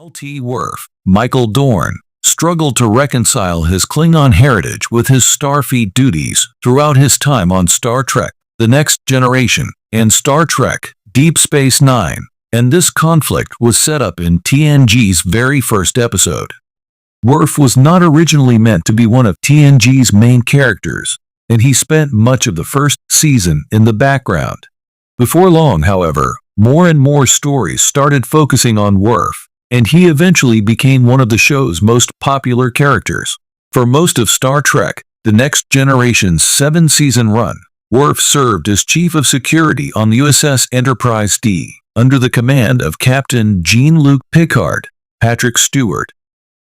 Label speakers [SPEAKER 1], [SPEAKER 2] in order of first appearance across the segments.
[SPEAKER 1] LT Worf, Michael Dorn, struggled to reconcile his Klingon heritage with his Starfleet duties throughout his time on Star Trek: The Next Generation and Star Trek: Deep Space Nine, and this conflict was set up in TNG's very first episode. Worf was not originally meant to be one of TNG's main characters, and he spent much of the first season in the background. Before long, however, more and more stories started focusing on Worf, and he eventually became one of the show's most popular characters. For most of Star Trek: The Next Generation's 7-season run, Worf served as Chief of Security on the USS Enterprise D, under the command of Captain Jean-Luc Picard, Patrick Stewart.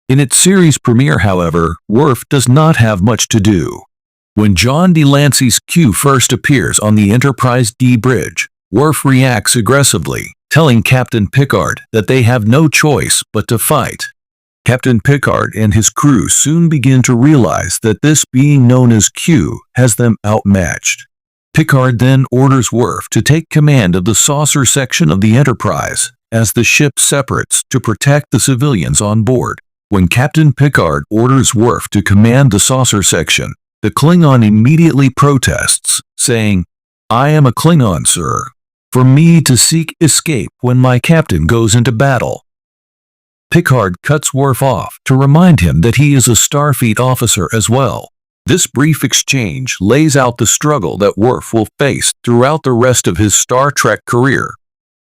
[SPEAKER 1] In its series premiere, however, Worf does not have much to do. When John Delancey's Q first appears on the Enterprise D bridge, Worf reacts aggressively, telling Captain Picard that they have no choice but to fight. Captain Picard and his crew soon begin to realize that this being known as Q has them outmatched. Picard then orders Worf to take command of the saucer section of the Enterprise as the ship separates to protect the civilians on board. When Captain Picard orders Worf to command the saucer section, the Klingon immediately protests, saying, "I am a Klingon, sir. For me to seek escape when my captain goes into battle." Picard cuts Worf off to remind him that he is a Starfleet officer as well. This brief exchange lays out the struggle that Worf will face throughout the rest of his Star Trek career.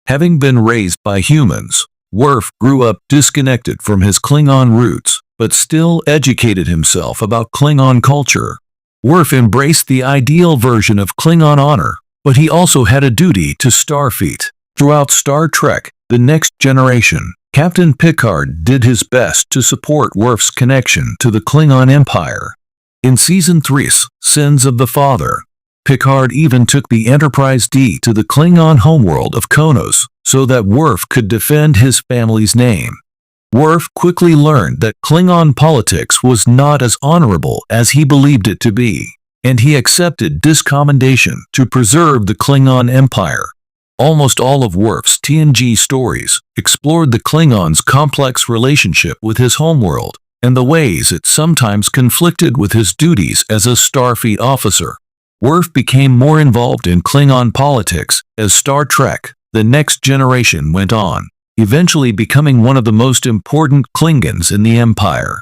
[SPEAKER 1] Having been raised by humans, Worf grew up disconnected from his Klingon roots, but still educated himself about Klingon culture. Worf embraced the ideal version of Klingon honor, but he also had a duty to Starfleet. Throughout Star Trek: The Next Generation, Captain Picard did his best to support Worf's connection to the Klingon Empire. In Season 3's Sins of the Father, Picard even took the Enterprise D to the Klingon homeworld of Konos so that Worf could defend his family's name. Worf quickly learned that Klingon politics was not as honorable as he believed it to be, and he accepted discommendation to preserve the Klingon Empire. Almost all of Worf's TNG stories explored the Klingons' complex relationship with his homeworld and the ways it sometimes conflicted with his duties as a Starfleet officer. Worf became more involved in Klingon politics as Star Trek: The Next Generation went on, eventually becoming one of the most important Klingons in the Empire.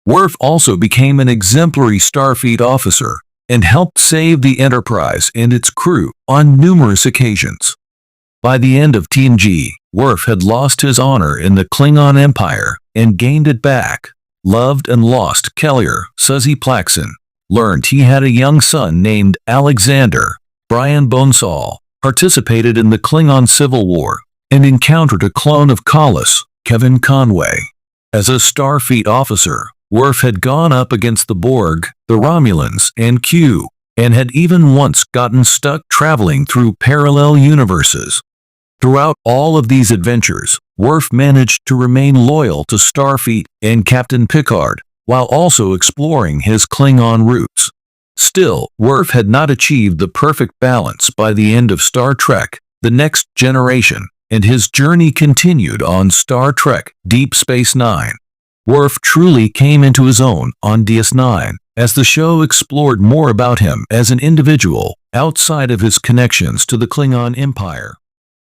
[SPEAKER 1] Worf also became an exemplary Starfleet officer and helped save the Enterprise and its crew on numerous occasions. By the end of TNG, Worf had lost his honor in the Klingon Empire and gained it back. Loved and lost Kellyer Suzy Plaxon learned he had a young son named Alexander. Brian Bonesall participated in the Klingon Civil War and encountered a clone of Kallus, Kevin Conway. As a Starfleet officer, Worf had gone up against the Borg, the Romulans, and Q, and had even once gotten stuck traveling through parallel universes. Throughout all of these adventures, Worf managed to remain loyal to Starfleet and Captain Picard, while also exploring his Klingon roots. Still, Worf had not achieved the perfect balance by the end of Star Trek: The Next Generation, and his journey continued on Star Trek: Deep Space Nine. Worf truly came into his own on DS9, as the show explored more about him as an individual outside of his connections to the Klingon Empire.